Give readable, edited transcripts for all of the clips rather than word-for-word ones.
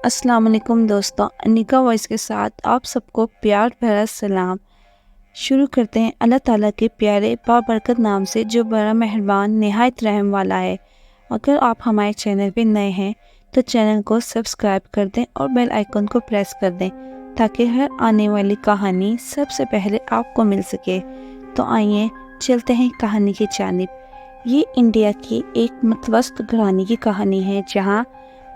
अस्सलाम वालेकुम दोस्तों, अनिका वॉइस के साथ आप सबको प्यार भरा सलाम। शुरू करते हैं अल्लाह ताला के प्यारे बाबरकत नाम से जो बड़ा मेहरबान निहायत रहम वाला है। अगर आप हमारे चैनल पे नए हैं तो चैनल को सब्सक्राइब कर दें और बेल आइकन को प्रेस कर दें ताकि हर आने वाली कहानी सबसे पहले आपको मिल सके। तो आइए चलते हैं कहानी की जानिब। ये इंडिया की एक मतवस्त घराने की कहानी है जहाँ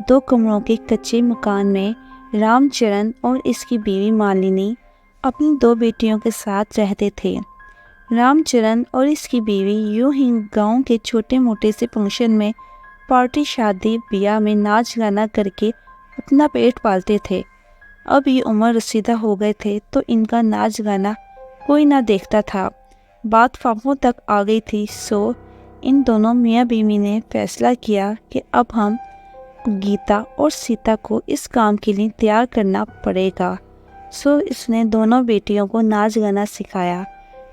2 कमरों के कच्चे मकान में रामचरण और इसकी बीवी मालिनी अपनी 2 बेटियों के साथ रहते थे। रामचरण और इसकी बीवी यूं ही गांव के छोटे मोटे से फंक्शन में, पार्टी, शादी ब्याह में नाच गाना करके अपना पेट पालते थे। अब ये उम्र रसीदा हो गए थे तो इनका नाच गाना कोई ना देखता था। बात फाफों तक आ गई थी। सो इन दोनों मियाँ बीवी ने फैसला किया कि अब हम गीता और सीता को इस काम के लिए तैयार करना पड़ेगा। सो इसने दोनों बेटियों को नाच गाना सिखाया।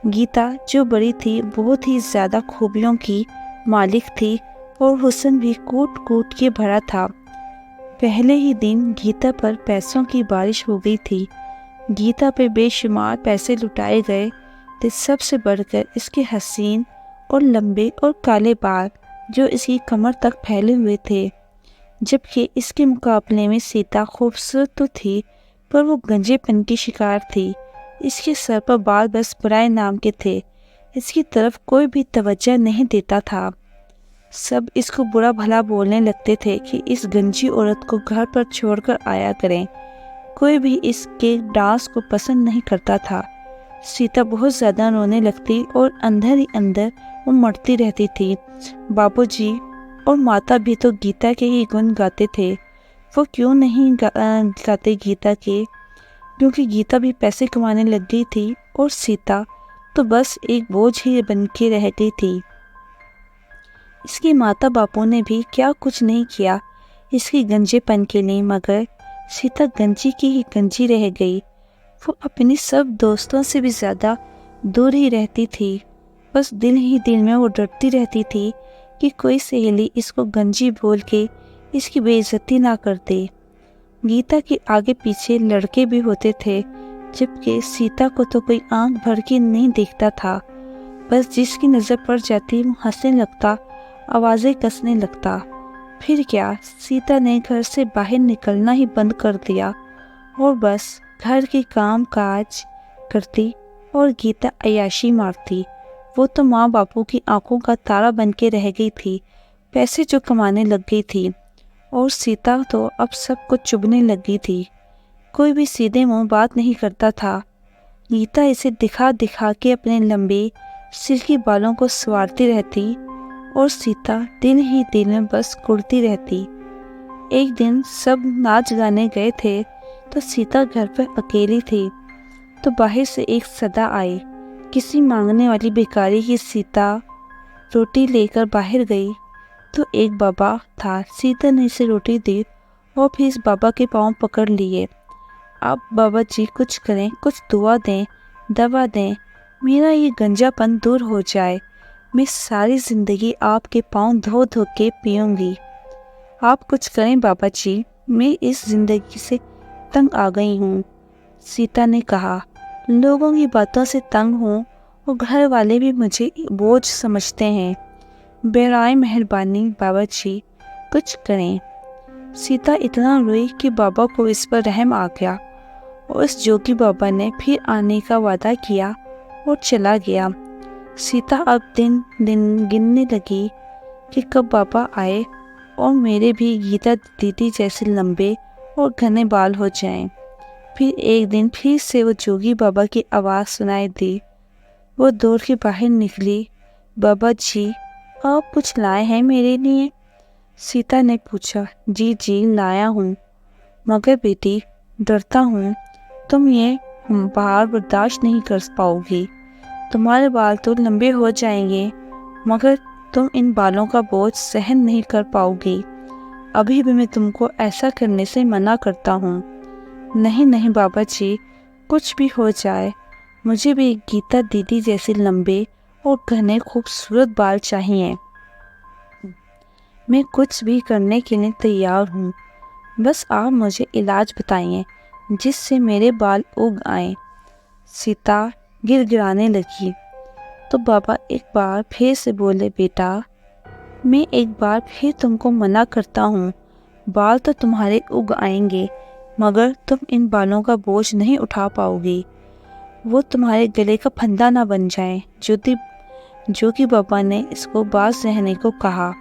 गीता जो बड़ी थी बहुत ही ज़्यादा खूबियों की मालिक थी और हुस्न भी कूट कूट के भरा था। पहले ही दिन गीता पर पैसों की बारिश हो गई थी। गीता पे बेशुमार पैसे लुटाए गए थे, सबसे बढ़कर इसके हसीन और लंबे और काले बाल जो इसकी कमर तक फैले हुए थे। जबकि इसके मुकाबले में सीता खूबसूरत तो थी पर वो गंजेपन की शिकार थी। इसके सर पर बाल बस बुराए नाम के थे। इसकी तरफ कोई भी तवज्जो नहीं देता था। सब इसको बुरा भला बोलने लगते थे कि इस गंजी औरत को घर पर छोड़कर आया करें। कोई भी इसके डांस को पसंद नहीं करता था। सीता बहुत ज़्यादा रोने लगती और अंदर ही अंदर वो मरती रहती थी। बाबूजी और माता भी तो गीता के ही गुण गाते थे। वो क्यों नहीं गाते गीता के, क्योंकि गीता भी पैसे कमाने लग गई थी और सीता तो बस एक बोझ ही बन के रह गई थी। इसकी माता बापू ने भी क्या कुछ नहीं किया इसकी गंजेपन के लिए, मगर सीता गंजी की ही गंजी रह गई। वो अपनी सब दोस्तों से भी ज़्यादा दूर ही रहती थी। बस दिल ही दिल में वो डरती रहती थी कि कोई सहेली इसको गंजी बोल के इसकी बेइज्जती ना कर दे। गीता के आगे पीछे लड़के भी होते थे, जबकि सीता को तो कोई आंख भर के नहीं देखता था। बस जिसकी नज़र पड़ जाती वो हंसने लगता, आवाज़ें कसने लगता। फिर क्या, सीता ने घर से बाहर निकलना ही बंद कर दिया और बस घर के काम काज करती और गीता अय्याशी मारती। वो तो माँ बापू की आंखों का तारा बन के रह गई थी, पैसे जो कमाने लग गई थी, और सीता तो अब सब कुछ चुभने लग गई थी। कोई भी सीधे मुंह बात नहीं करता था। गीता इसे दिखा दिखा के अपने लंबे सिल्की बालों को संवारती रहती और सीता दिन ही दिन में बस कुड़ती रहती। एक दिन सब नाच गाने गए थे तो सीता घर पर अकेली थी, तो बाहर से एक सदा आई। किसी मांगने वाली भिखारी की सीता रोटी लेकर बाहर गई तो एक बाबा था। सीता ने इसे रोटी दी और फिर इस बाबा के पांव पकड़ लिए। अब बाबा जी कुछ करें, कुछ दुआ दें, दवा दें, मेरा ये गंजापन दूर हो जाए। मैं सारी ज़िंदगी आपके पांव धो धो के पीऊँगी। आप कुछ करें बाबा जी, मैं इस ज़िंदगी से तंग आ गई हूँ। सीता ने कहा, लोगों की बातों से तंग हूँ और घर वाले भी मुझे बोझ समझते हैं। बेराए मेहरबानी बाबा जी, कुछ करें। सीता इतना रोई कि बाबा को इस पर रहम आ गया और उस जोगी बाबा ने फिर आने का वादा किया और चला गया। सीता अब दिन दिन गिनने लगी कि कब बाबा आए और मेरे भी गीता दीदी जैसे लंबे और घने बाल हो जाएं। फिर एक दिन फिर से वो जोगी बाबा की आवाज़ सुनाई दी। वो दौड़ के बाहर निकली। बाबा जी, आप कुछ लाए हैं मेरे लिए? सीता ने पूछा। जी जी लाया हूँ, मगर बेटी डरता हूँ तुम ये बाहर बर्दाश्त नहीं कर पाओगी। तुम्हारे बाल तो लंबे हो जाएंगे, मगर तुम इन बालों का बोझ सहन नहीं कर पाओगी। अभी भी मैं तुमको ऐसा करने से मना करता हूँ। नहीं नहीं बाबा जी, कुछ भी हो जाए, मुझे भी गीता दीदी जैसे लंबे और घने खूबसूरत बाल चाहिए। मैं कुछ भी करने के लिए तैयार हूँ। बस आप मुझे इलाज बताइए जिससे मेरे बाल उग आएं। सीता गिड़गिड़ाने लगी। तो बाबा एक बार फिर से बोले, बेटा मैं एक बार फिर तुमको मना करता हूँ, बाल तो तुम्हारे उग आएंगे मगर तुम इन बालों का बोझ नहीं उठा पाओगी। वो तुम्हारे गले का फंदा ना बन जाए। जो कि बाबा ने इसको बाज रहने को कहा,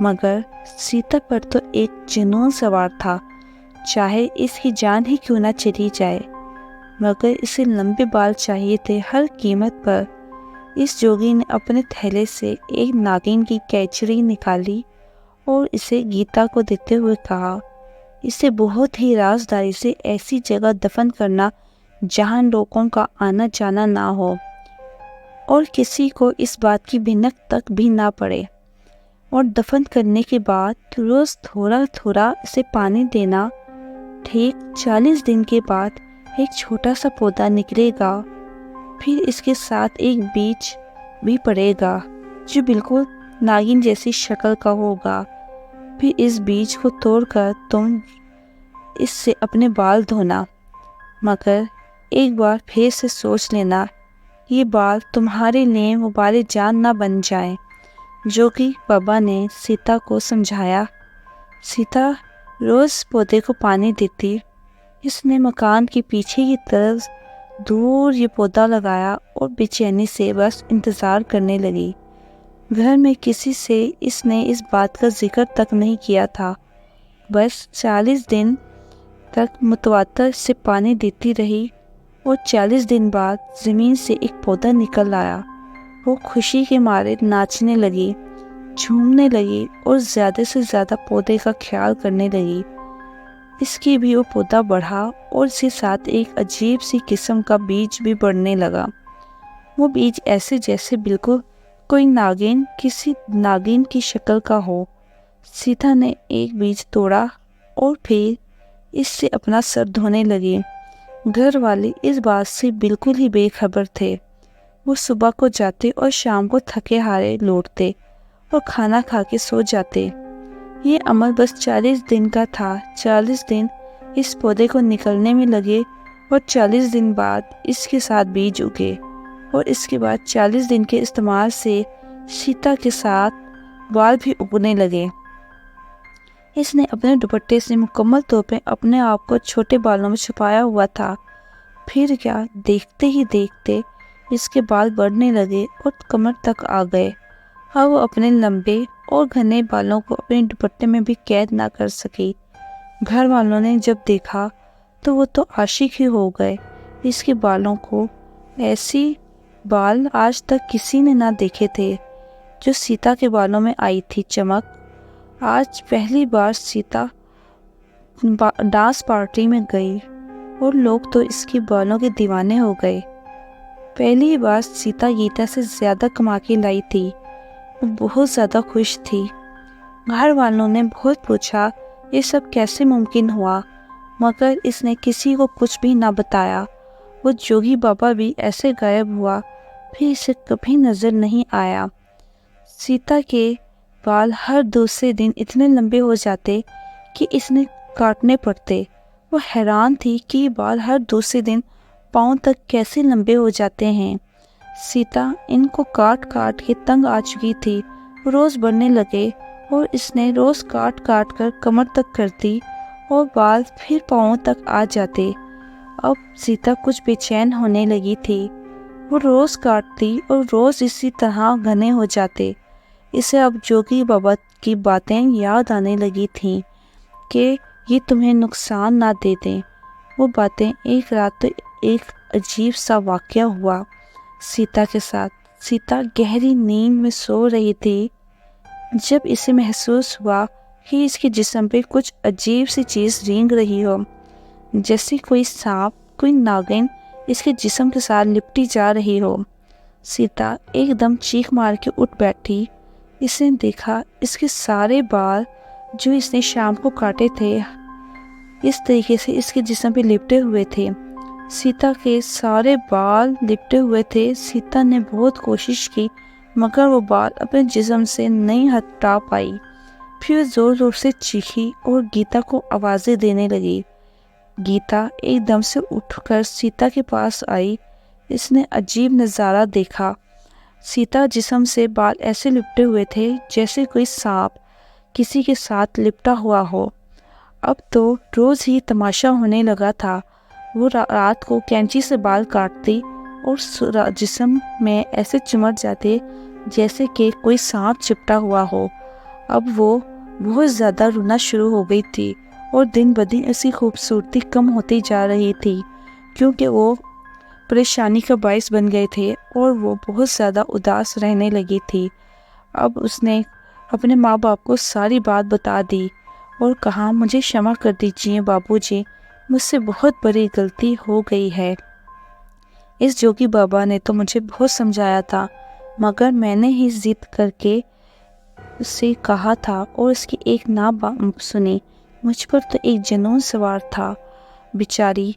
मगर सीता पर तो एक जुनून सवार था, चाहे इसकी जान ही क्यों ना चली जाए, मगर इसे लंबे बाल चाहिए थे हर कीमत पर। इस जोगी ने अपने थैले से एक नागिन की कैचरी निकाली और इसे गीता को देते हुए कहा, इसे बहुत ही राजदारी से ऐसी जगह दफन करना जहां लोगों का आना जाना ना हो और किसी को इस बात की भिनक तक भी ना पड़े। और दफन करने के बाद रोज थोड़ा थोड़ा इसे पानी देना। ठीक 40 दिन के बाद एक छोटा सा पौधा निकलेगा, फिर इसके साथ एक बीज भी पड़ेगा जो बिल्कुल नागिन जैसी शक्ल का होगा। फिर इस बीज को तोड़कर तुम इससे अपने बाल धोना, मगर एक बार फिर से सोच लेना, ये बाल तुम्हारे लिए मुबाले जान ना बन जाएं। जो कि बाबा ने सीता को समझाया। सीता रोज पौधे को पानी देती। इसने मकान के पीछे की तरफ दूर ये पौधा लगाया और बेचैनी से बस इंतज़ार करने लगी। घर में किसी से इसने इस बात का जिक्र तक नहीं किया था। बस 40 दिन तक मुतवातर से पानी देती रही और 40 दिन बाद ज़मीन से एक पौधा निकल आया। वो खुशी के मारे नाचने लगी, झूमने लगी और ज़्यादा से ज़्यादा पौधे का ख्याल करने लगी। इसकी भी वो पौधा बढ़ा और इसके साथ एक अजीब सी किस्म का बीज भी बढ़ने लगा। वो बीज ऐसे जैसे बिल्कुल कोई नागिन किसी नागिन की शक्ल का हो। सीता ने एक बीज तोड़ा और फिर इससे अपना सर धोने लगी। घर वाले इस बात से बिल्कुल ही बेखबर थे। वो सुबह को जाते और शाम को थके हारे लौटते और खाना खा के सो जाते। ये अमल बस 40 दिन का था। 40 दिन इस पौधे को निकलने में लगे और 40 दिन बाद इसके साथ बीज उगे और इसके बाद 40 दिन के इस्तेमाल से सीता के साथ बाल भी उगने लगे। इसने अपने दुपट्टे से मुकम्मल तौर पे अपने आप को छोटे बालों में छुपाया हुआ था। फिर क्या, देखते ही देखते इसके बाल बढ़ने लगे और कमर तक आ गए। अब वो अपने लंबे और घने बालों को अपने दुपट्टे में भी कैद ना कर सकी। घर वालों ने जब देखा तो वो तो आशिक ही हो गए। इसके बालों को ऐसी बाल आज तक किसी ने ना देखे थे जो सीता के बालों में आई थी चमक। आज पहली बार सीता डांस पार्टी में गई और लोग तो इसके बालों के दीवाने हो गए। पहली बार सीता गीता से ज़्यादा कमा के लाई थी। वो बहुत ज़्यादा खुश थी। घर वालों ने बहुत पूछा ये सब कैसे मुमकिन हुआ, मगर इसने किसी को कुछ भी ना बताया। वो जोगी बाबा भी ऐसे गायब हुआ, फिर इसे कभी नज़र नहीं आया। सीता के बाल हर दूसरे दिन इतने लंबे हो जाते कि इसने काटने पड़ते। वो हैरान थी कि ये बाल हर दूसरे दिन पाँव तक कैसे लंबे हो जाते हैं। सीता इनको काट काट के तंग आ चुकी थी। रोज़ बढ़ने लगे और इसने रोज़ काट काट कर कमर तक करती और बाल फिर पाँव तक आ जाते। अब सीता कुछ बेचैन होने लगी थी। वो रोज़ काटती और रोज़ इसी तरह घने हो जाते। इसे अब जोगी बाबा की बातें याद आने लगी थीं कि ये तुम्हें नुकसान ना दे दें। वो बातें एक रात तो एक अजीब सा वाक़या हुआ सीता के साथ। सीता गहरी नींद में सो रही थी जब इसे महसूस हुआ कि इसके जिस्म पे कुछ अजीब सी चीज़ रेंग रही हो, जैसे कोई सांप, कोई नागिन इसके जिस्म के साथ लिपटी जा रही हो। सीता एकदम चीख मार के उठ बैठी। इसने देखा इसके सारे बाल जो इसने शाम को काटे थे इस तरीके से इसके जिस्म पे लिपटे हुए थे। सीता के सारे बाल लिपटे हुए थे। सीता ने बहुत कोशिश की मगर वो बाल अपने जिस्म से नहीं हटा पाई। फिर ज़ोर ज़ोर से चीखी और गीता को आवाज़ें देने लगी। गीता एकदम से उठकर सीता के पास आई। इसने अजीब नज़ारा देखा। सीता जिस्म से बाल ऐसे लिपटे हुए थे जैसे कोई सांप किसी के साथ लिपटा हुआ हो। अब तो रोज़ ही तमाशा होने लगा था। वो रात को कैंची से बाल काटती और जिस्म में ऐसे चिमट जाते जैसे कि कोई सांप चिपटा हुआ हो। अब वो बहुत ज़्यादा रोना शुरू हो गई थी और दिन ब दिन उसकी खूबसूरती कम होती जा रही थी, क्योंकि वो परेशानी का बायस बन गए थे और वो बहुत ज़्यादा उदास रहने लगी थी। अब उसने अपने माँ बाप को सारी बात बता दी और कहा, मुझे क्षमा कर दीजिए बाबूजी, मुझसे बहुत बड़ी गलती हो गई है। इस जोगी बाबा ने तो मुझे बहुत समझाया था, मगर मैंने ही जिद करके उससे कहा था और उसकी एक ना सुनी। मुझ पर तो एक जुनून सवार था। बेचारी,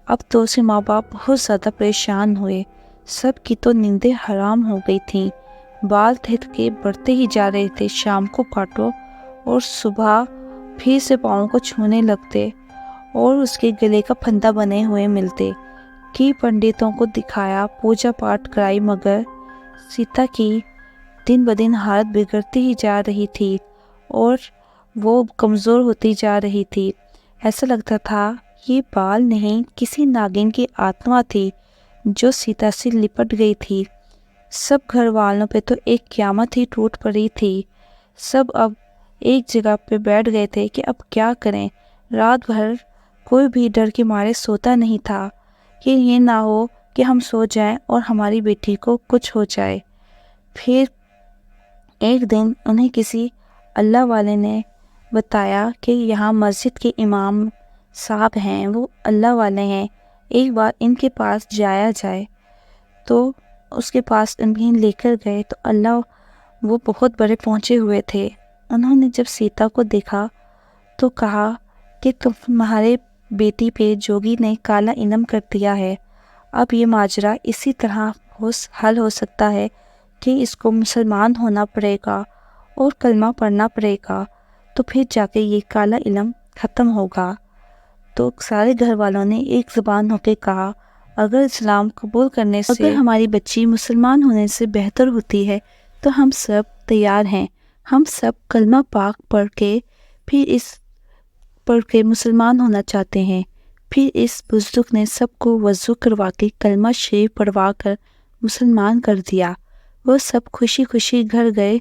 अब तो उसके माँ बाप बहुत ज़्यादा परेशान हुए। सब की तो नींदें हराम हो गई थीं। बाल थिर के बढ़ते ही जा रहे थे। शाम को काटो और सुबह फिर से पाँव को छूने लगते और उसके गले का फंदा बने हुए मिलते। कि पंडितों को दिखाया, पूजा पाठ कराई, मगर सीता की दिन ब दिन हालत बिगड़ती ही जा रही थी और वो कमज़ोर होती जा रही थी। ऐसा लगता था ये बाल नहीं, किसी नागिन की आत्मा थी जो सीता से लिपट गई थी। सब घर वालों पे तो एक क़यामत ही टूट पड़ी थी। सब अब एक जगह पे बैठ गए थे कि अब क्या करें। रात भर कोई भी डर के मारे सोता नहीं था कि ये ना हो कि हम सो जाएं और हमारी बेटी को कुछ हो जाए। फिर एक दिन उन्हें किसी अल्लाह वाले ने बताया कि यहाँ मस्जिद के इमाम साहब हैं, वो अल्लाह वाले हैं, एक बार इनके पास जाया जाए। तो उसके पास इन्हें लेकर गए तो अल्लाह वो बहुत बड़े पहुँचे हुए थे। उन्होंने जब सीता को देखा तो कहा कि तुम्हारे बेटी पे जोगी ने काला इलम कर दिया है। अब ये माजरा इसी तरह हल हो सकता है कि इसको मुसलमान होना पड़ेगा और कलमा पढ़ना पड़ेगा, तो फिर जाके ये काला इलम ख़त्म होगा। तो सारे घर वालों ने एक ज़ुबान होकर कहा, अगर इस्लाम कबूल करने से अगर हमारी बच्ची मुसलमान होने से बेहतर होती है तो हम सब तैयार हैं। हम सब कलमा पाक पढ़ के मुसलमान होना चाहते हैं। फिर इस बुजुर्ग ने सबको वज़ू करवा के कलमा शरीफ पढ़वा कर मुसलमान कर दिया। वो सब खुशी खुशी घर गए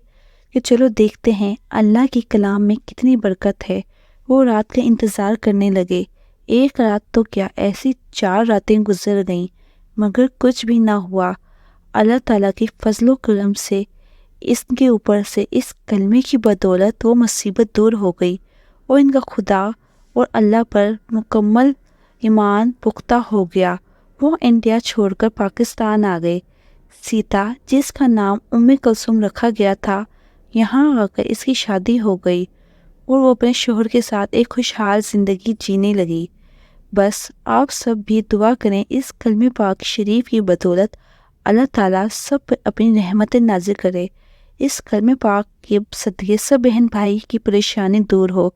कि चलो देखते हैं अल्लाह की कलाम में कितनी बरकत है। वो रात का इंतज़ार करने लगे। एक रात तो क्या, ऐसी 4 रातें गुजर गईं, मगर कुछ भी ना हुआ। अल्लाह ताला की फजलो करम से इसके ऊपर से इस कलमे की बदौलत वो मुसीबत दूर हो गई और इनका खुदा और अल्लाह पर मुकम्मल ईमान पुख्ता हो गया। वो इंडिया छोड़कर पाकिस्तान आ गए। सीता, जिसका नाम उम्मे कुलसुम रखा गया था, यहाँ आकर इसकी शादी हो गई और वो अपने शोहर के साथ एक खुशहाल ज़िंदगी जीने लगी। बस आप सब भी दुआ करें, इस कलमे पाक शरीफ की बदौलत अल्लाह ताला सब पर अपनी रहमतें नाज़िल करे। इस कलमे पाक के सदक़े सब बहन भाई की परेशानी दूर हो।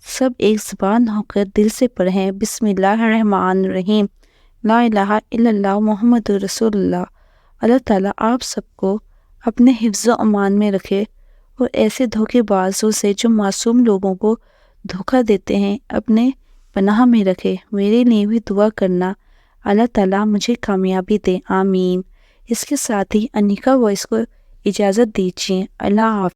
सब एक ज़ुबान होकर दिल से पढ़ें, बिस्मिल्लाहिर्रहमानिर्रहीम, ला इलाहा इल्लल्लाह मुहम्मदुर रसूलुल्लाह। अल्लाह ताला आप सबको अपने हिफ्ज़ अमान में रखे और ऐसे धोखेबाजों से जो मासूम लोगों को धोखा देते हैं अपने पनाह में रखे। मेरे लिए भी दुआ करना, अल्लाह ताला मुझे कामयाबी दे, आमीन। इसके साथ ही अनिका वॉइस को इजाज़त दीजिए। अल्लाह हाफ़िज़।